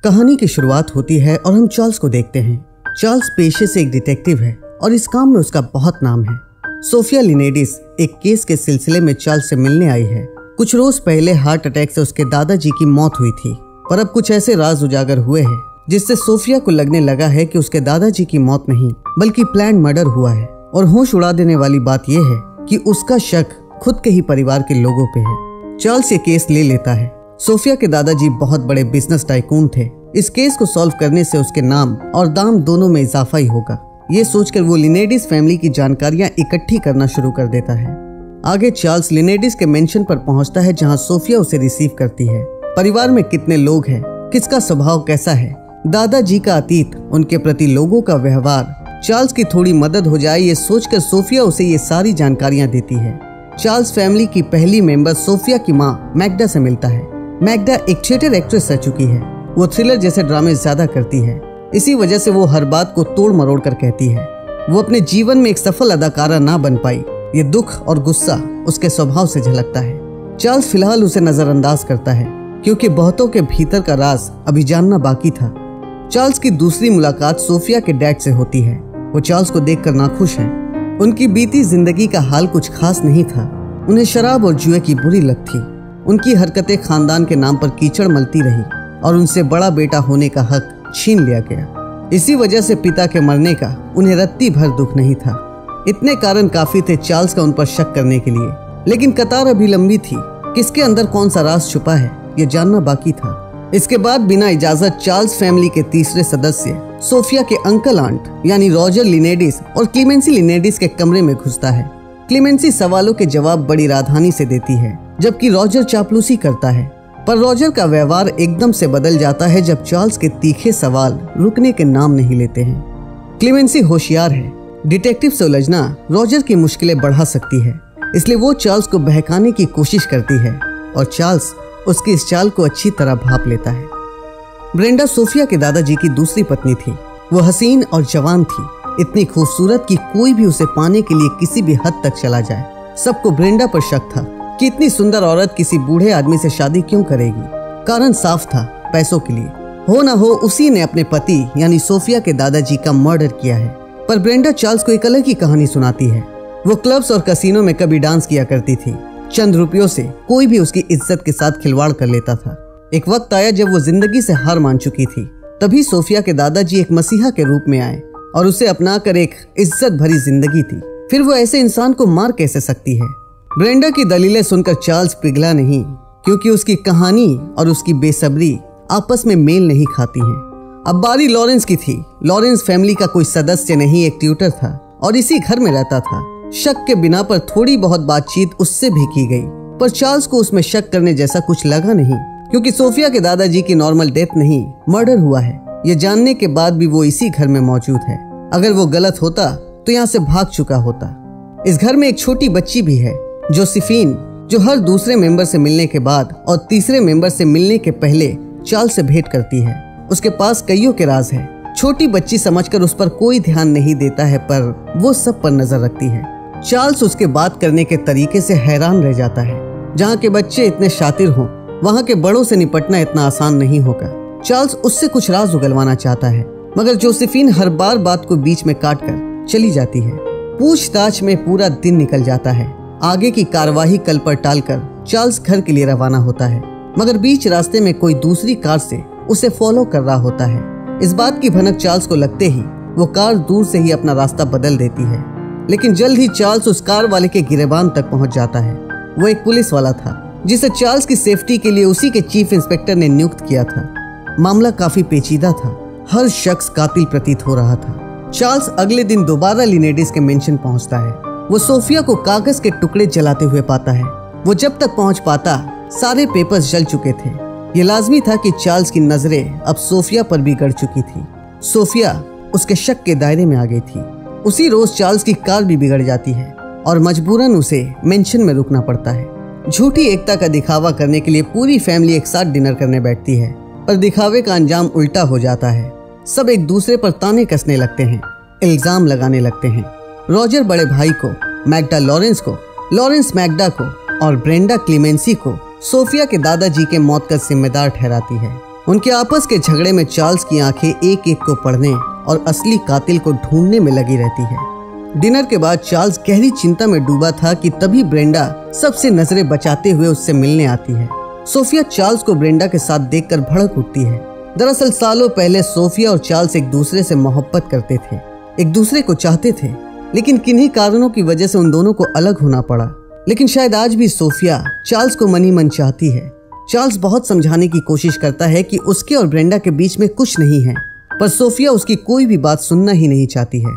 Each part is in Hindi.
कहानी की शुरुआत होती है और हम चार्ल्स को देखते हैं। चार्ल्स पेशे से एक डिटेक्टिव है और इस काम में उसका बहुत नाम है। सोफिया लिनेडिस एक केस के सिलसिले में चार्ल्स से मिलने आई है। कुछ रोज पहले हार्ट अटैक से उसके दादाजी की मौत हुई थी, पर अब कुछ ऐसे राज उजागर हुए हैं जिससे सोफिया को लगने लगा है कि उसके दादाजी की मौत नहीं बल्कि प्लान्ड मर्डर हुआ है। और होश उड़ा देने वाली बात यह है कि उसका शक खुद के ही परिवार के लोगों पे है। चार्ल्स ये केस ले लेता है। सोफिया के दादाजी बहुत बड़े बिजनेस टाइकून थे। इस केस को सॉल्व करने से उसके नाम और दाम दोनों में इजाफा ही होगा। ये सोचकर वो लिनेडिस फैमिली की जानकारियां इकट्ठी करना शुरू कर देता है। आगे चार्ल्स लिनेडिस के मेंशन पर पहुंचता है जहां सोफिया उसे रिसीव करती है। परिवार में कितने लोग हैं, किसका स्वभाव कैसा है, दादाजी का अतीत, उनके प्रति लोगों का व्यवहार, चार्ल्स की थोड़ी मदद हो जाए ये सोचकर सोफिया उसे ये सारी जानकारियां देती है। चार्ल्स फैमिली की पहली मेंबर सोफिया की मां मैग्डा से मिलता है। मैग्डा एक थिएटर एक्ट्रेस रह चुकी है। वो थ्रिलर जैसे ड्रामे ज्यादा करती है। इसी वजह से वो हर बात को तोड़ मरोड़ कर कहती है। वो अपने जीवन में एक सफल अदाकारा ना बन पाई, ये दुख और गुस्सा उसके स्वभाव से झलकता है। चार्ल्स फिलहाल उसे नजरअंदाज करता है क्योंकि बहुतों के भीतर का राज अभी जानना बाकी था। चार्ल्स की दूसरी मुलाकात सोफिया के डैड से होती है। वो चार्ल्स को देखकर नाखुश हैं। उनकी बीती जिंदगी का हाल कुछ खास नहीं था। उन्हें शराब और जुए की बुरी लत थी। उनकी हरकतें खानदान के नाम पर कीचड़ मलती रही और उनसे बड़ा बेटा होने का हक छीन लिया गया। इसी वजह से पिता के मरने का उन्हें रत्ती भर दुख नहीं था। इतने कारण काफी थे चार्ल्स का उन पर शक करने के लिए, लेकिन कतार अभी लंबी थी। किसके अंदर कौन सा राज छुपा है ये जानना बाकी था। इसके बाद बिना इजाजत चार्ल्स फैमिली के तीसरे सदस्य सोफिया के अंकल आंट यानी रॉजर लिनेडिस और क्लीमेंसी लिनेडिस के कमरे में घुसता है। क्लीमेंसी सवालों के जवाब बड़ी राधानी से देती है, जबकि रॉजर चापलूसी करता है। पर रॉजर का व्यवहार एकदम से बदल जाता है जब चार्ल्स के तीखे सवाल रुकने के नाम नहीं लेते हैं। क्लीमेंसी होशियार है। डिटेक्टिव से उलझना रॉजर की मुश्किलें बढ़ा सकती है, इसलिए वो चार्ल्स को बहकाने की कोशिश करती है और चार्ल्स उसकी इस चाल को अच्छी तरह भांप लेता है। ब्रेंडा सोफिया के दादाजी की दूसरी पत्नी थी। वो हसीन और जवान थी, इतनी खूबसूरत कि कोई भी उसे पाने के लिए किसी भी हद तक चला जाए। सबको ब्रेंडा पर शक था कि इतनी सुंदर औरत किसी बूढ़े आदमी से शादी क्यों करेगी। कारण साफ था, पैसों के लिए। हो ना हो उसी ने अपने पति यानी सोफिया के दादाजी का मर्डर किया है। पर ब्रेंडा चार्ल्स को एक अलग ही कहानी सुनाती है। वो क्लब्स और कैसीनो में कभी डांस किया करती थी। चंद रुपयों से कोई भी उसकी इज्जत के साथ खिलवाड़ कर लेता था। एक वक्त आया जब वो जिंदगी से हार मान चुकी थी। तभी सोफिया के दादाजी एक मसीहा के रूप में आए और उसे अपनाकर एक इज्जत भरी जिंदगी दी। फिर वो ऐसे इंसान को मार कैसे सकती है। ब्रेंडा की दलीलें सुनकर चार्ल्स पिघला नहीं, क्योंकि उसकी कहानी और उसकी बेसब्री आपस में मेल नहीं खाती हैं। अब बारी लॉरेंस की थी। लॉरेंस फैमिली का कोई सदस्य नहीं, एक ट्यूटर था और इसी घर में रहता था। शक के बिना पर थोड़ी बहुत बातचीत उससे भी की गई, पर चार्ल्स को उसमें शक करने जैसा कुछ लगा नहीं, क्योंकि सोफिया के दादाजी की नॉर्मल डेथ नहीं मर्डर हुआ है। ये जानने के बाद भी वो इसी घर में मौजूद है। अगर वो गलत होता तो यहाँ से भाग चुका होता। इस घर में एक छोटी बच्ची भी है, जोसेफीन, जो हर दूसरे मेंबर से मिलने के बाद और तीसरे मेंबर से मिलने के पहले चार्ल्स से भेंट करती है। उसके पास कईयों के राज है। छोटी बच्ची समझकर उस पर कोई ध्यान नहीं देता है, पर वो सब पर नजर रखती है। चार्ल्स उसके बात करने के तरीके से हैरान रह जाता है। जहाँ के बच्चे इतने शातिर हों, वहाँ के बड़ों से निपटना इतना आसान नहीं होगा। चार्ल्स उससे कुछ राज उगलवाना चाहता है, मगर जोसेफीन हर बार बात को बीच में काट कर चली जाती है। पूछताछ में पूरा दिन निकल जाता है। आगे की कार्यवाही कल पर टालकर चार्ल्स घर के लिए रवाना होता है, मगर बीच रास्ते में कोई दूसरी कार से उसे फॉलो कर रहा होता है। इस बात की भनक चार्ल्स को लगते ही वो कार दूर से ही अपना रास्ता बदल देती है, लेकिन जल्द ही चार्ल्स उस कार वाले के गिरेबान तक पहुंच जाता है। वो एक पुलिस वाला था जिसे चार्ल्स की सेफ्टी के लिए उसी के चीफ इंस्पेक्टर ने नियुक्त किया था। मामला काफी पेचीदा था। हर शख्स कातिल प्रतीत हो रहा था। चार्ल्स अगले दिन दोबारा लिनेडिस के मेंशन पहुंचता है। वो सोफिया को कागज के टुकड़े जलाते हुए पाता है। वो जब तक पहुंच पाता सारे पेपर्स जल चुके थे। ये लाजमी था कि चार्ल्स की नजरें अब सोफिया पर भी गड़ चुकी थी। सोफिया उसके शक के दायरे में आ गई थी। उसी रोज चार्ल्स की कार भी बिगड़ जाती है और मजबूरन उसे मेंशन में रुकना पड़ता है। झूठी एकता का दिखावा करने के लिए पूरी फैमिली एक साथ डिनर करने बैठती है, पर दिखावे का अंजाम उल्टा हो जाता है। सब एक दूसरे पर ताने कसने लगते हैं, इल्जाम लगाने लगते हैं। रॉजर बड़े भाई को, मैग्डा लॉरेंस को, लॉरेंस मैग्डा को और ब्रेंडा क्लीमेंसी को सोफिया के दादाजी के मौत का जिम्मेदार ठहराती है। उनके आपस के झगड़े में चार्ल्स की आंखें एक एक को पढ़ने और असली कातिल को ढूंढने में लगी रहती है। डिनर के बाद चार्ल्स गहरी चिंता में डूबा था कि तभी ब्रेंडा सबसे नजरें बचाते हुए उससे मिलने आती है। सोफिया चार्ल्स को ब्रेंडा के साथ देखकर भड़क उठती है। दरअसल सालों पहले सोफिया और चार्ल्स एक दूसरे से मोहब्बत करते थे, एक दूसरे को चाहते थे, लेकिन किन्हीं कारणों की वजह से उन दोनों को अलग होना पड़ा। लेकिन शायद आज भी सोफिया चार्ल्स को मन ही मन चाहती है। चार्ल्स बहुत समझाने की कोशिश करता है कि उसके और ब्रेंडा के बीच में कुछ नहीं है, पर सोफिया उसकी कोई भी बात सुनना ही नहीं चाहती है।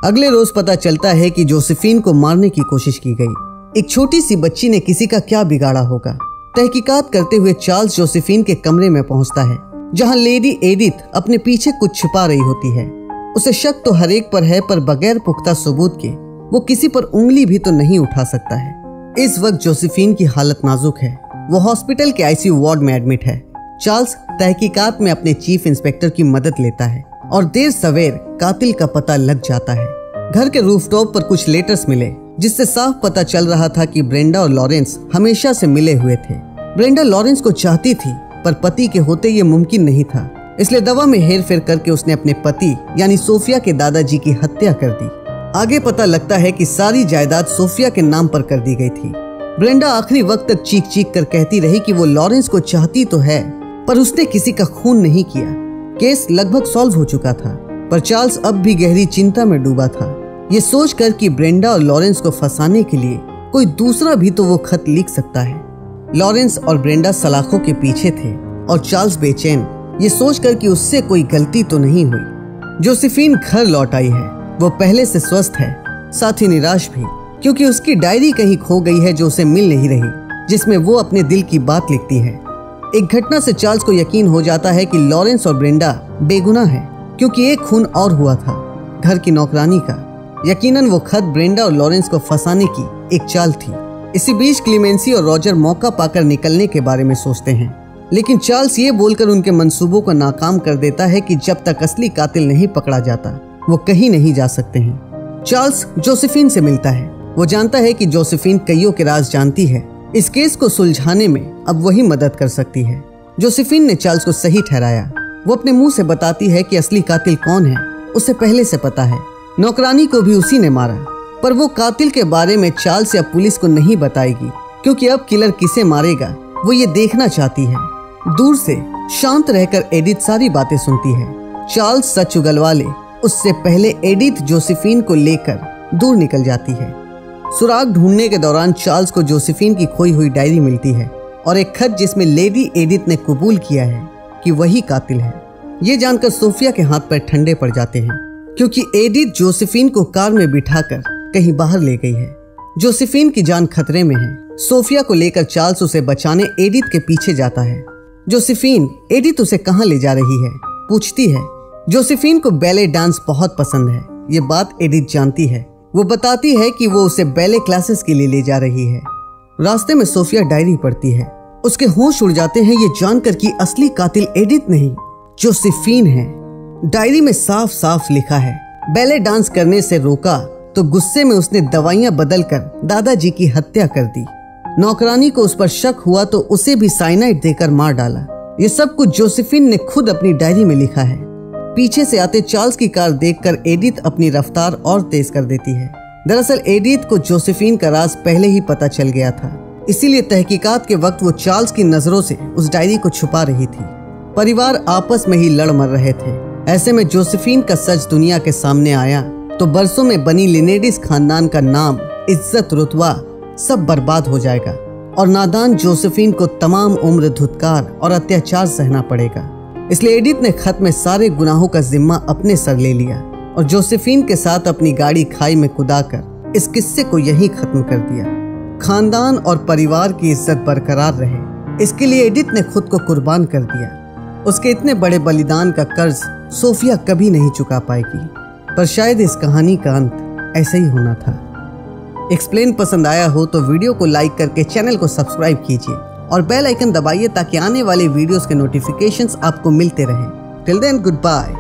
अगले रोज पता चलता है कि जोसेफीन को मारने की कोशिश की गई। एक छोटी सी बच्ची ने किसी का क्या बिगाड़ा होगा। तहकीकात करते हुए चार्ल्स जोसेफीन के कमरे में पहुंचता है, जहां लेडी एडिथ अपने पीछे कुछ छुपा रही होती है। उसे शक तो हर एक पर है, पर बगैर पुख्ता सबूत के वो किसी पर उंगली भी तो नहीं उठा सकता है। इस वक्त जोसेफीन की हालत नाजुक है। वो हॉस्पिटल के आईसीयू वार्ड में एडमिट है। चार्ल्स तहकीकात में अपने चीफ इंस्पेक्टर की मदद लेता है और देर सवेर कातिल का पता लग जाता है। घर के रूफटॉप पर कुछ लेटर्स मिले, जिससे साफ पता चल रहा था कि ब्रेंडा और लॉरेंस हमेशा से मिले हुए थे। ब्रेंडा लॉरेंस को चाहती थी, पर पति के होते ये मुमकिन नहीं था, इसलिए दवा में हेरफेर करके उसने अपने पति यानी सोफिया के दादाजी की हत्या कर दी। आगे पता लगता है कि सारी जायदाद सोफिया के नाम पर कर दी गई थी। ब्रेंडा आखिरी वक्त तक चीख चीख कर कहती रही कि वो लॉरेंस को चाहती तो है, पर उसने किसी का खून नहीं किया। केस लगभग सॉल्व हो चुका था, पर चार्ल्स अब भी गहरी चिंता में डूबा था। ये सोचकर कि ब्रेंडा और लॉरेंस को फंसाने के लिए कोई दूसरा भी तो वो खत लिख सकता है। लॉरेंस और ब्रेंडा सलाखों के पीछे थे और चार्ल्स बेचैन, ये सोचकर कि उससे कोई गलती तो नहीं हुई। जोसेफीन घर लौट आई है। वो पहले से स्वस्थ है, साथ ही निराश भी, क्योंकि उसकी डायरी कहीं खो गई है जो उसे मिल नहीं रही, जिसमें वो अपने दिल की बात लिखती है। एक घटना से चार्ल्स को यकीन हो जाता है कि लॉरेंस और ब्रेंडा बेगुनाह है, क्योंकि एक खून और हुआ था, घर की नौकरानी का। यकीनन वो खत ब्रेंडा और लॉरेंस को फंसाने की एक चाल थी। इसी बीच क्लीमेंसी और रॉजर मौका पाकर निकलने के बारे में सोचते हैं, लेकिन चार्ल्स ये बोलकर उनके मंसूबों को नाकाम कर देता है कि जब तक असली कातिल नहीं पकड़ा जाता वो कहीं नहीं जा सकते हैं। चार्ल्स जोसेफीन से मिलता है। वो जानता है कि जोसेफीन कईयों के राज जानती है। इस केस को सुलझाने में अब वही मदद कर सकती है। जोसेफीन ने चार्ल्स को सही ठहराया। वो अपने मुंह से बताती है कि असली कातिल कौन है, उसे पहले से पता है। नौकरानी को भी उसी ने मारा, पर वो कातिल के बारे में चार्ल्स या पुलिस को नहीं बताएगी, क्योंकि अब किलर किसे मारेगा वो ये देखना चाहती है। दूर से शांत रहकर एडिथ सारी बातें सुनती है। चार्ल्स सच उगलवा ले, उससे पहले एडिथ जोसेफीन को लेकर दूर निकल जाती है। सुराग ढूंढने के दौरान चार्ल्स को जोसेफीन की खोई हुई डायरी मिलती है और एक खत जिसमें लेडी एडिथ ने कबूल किया है कि वही कातिल है। ये जानकर सोफिया के हाथ पैर ठंडे पड़ जाते हैं, क्योंकि एडिथ जोसेफीन को कार में बिठाकर कहीं बाहर ले गई है। जोसेफीन की जान खतरे में है। सोफिया को लेकर चार्ल्स उसे बचाने एडिथ के पीछे जाता है। जोसेफीन एडिथ उसे कहाँ ले जा रही है पूछती है। जोसेफीन को बैले डांस बहुत पसंद है, ये बात एडिथ जानती है। वो बताती है कि वो उसे बैले क्लासेस के लिए ले जा रही है। रास्ते में सोफिया डायरी पढ़ती है। उसके होश उड़ जाते हैं ये जानकर कि असली कातिल एडिथ नहीं जोसेफीन है। डायरी में साफ साफ लिखा है, बैले डांस करने से रोका तो गुस्से में उसने दवाइयां बदलकर दादाजी की हत्या कर दी। नौकरानी को उस पर शक हुआ तो उसे भी साइनाइड देकर मार डाला। ये सब कुछ जोसेफीन ने खुद अपनी डायरी में लिखा है। पीछे से आते चार्ल्स की कार देखकर एडिथ अपनी रफ्तार और तेज कर देती है। दरअसल एडिथ को जोसेफीन का राज पहले ही पता चल गया था, इसीलिए तहकीकात के वक्त वो चार्ल्स की नजरों से उस डायरी को छुपा रही थी। परिवार आपस में ही लड़ मर रहे थे। ऐसे में जोसेफीन का सच दुनिया के सामने आया तो बरसों में बनी लिनेडिस खानदान का नाम, इज्जत, रुतबा सब बर्बाद हो जाएगा और नादान जोसेफीन को तमाम उम्र धुतकार और अत्याचार सहना पड़ेगा। इसलिए एडिथ ने खत में सारे गुनाहों का जिम्मा अपने सर ले लिया और जोसेफीन के साथ अपनी गाड़ी खाई में कुदाकर इस किस्से को यहीं खत्म कर दिया। खानदान और परिवार की इज्जत बरकरार रहे, इसके लिए एडिथ ने खुद को कुर्बान कर दिया। उसके इतने बड़े बलिदान का कर्ज सोफिया कभी नहीं चुका पाएगी, पर शायद इस कहानी का अंत ऐसा ही होना था। एक्सप्लेन पसंद आया हो तो वीडियो को लाइक करके चैनल को सब्सक्राइब कीजिए और बेल आइकन दबाइए ताकि आने वाले वीडियोस के नोटिफिकेशंस आपको मिलते रहें। Till then, good bye.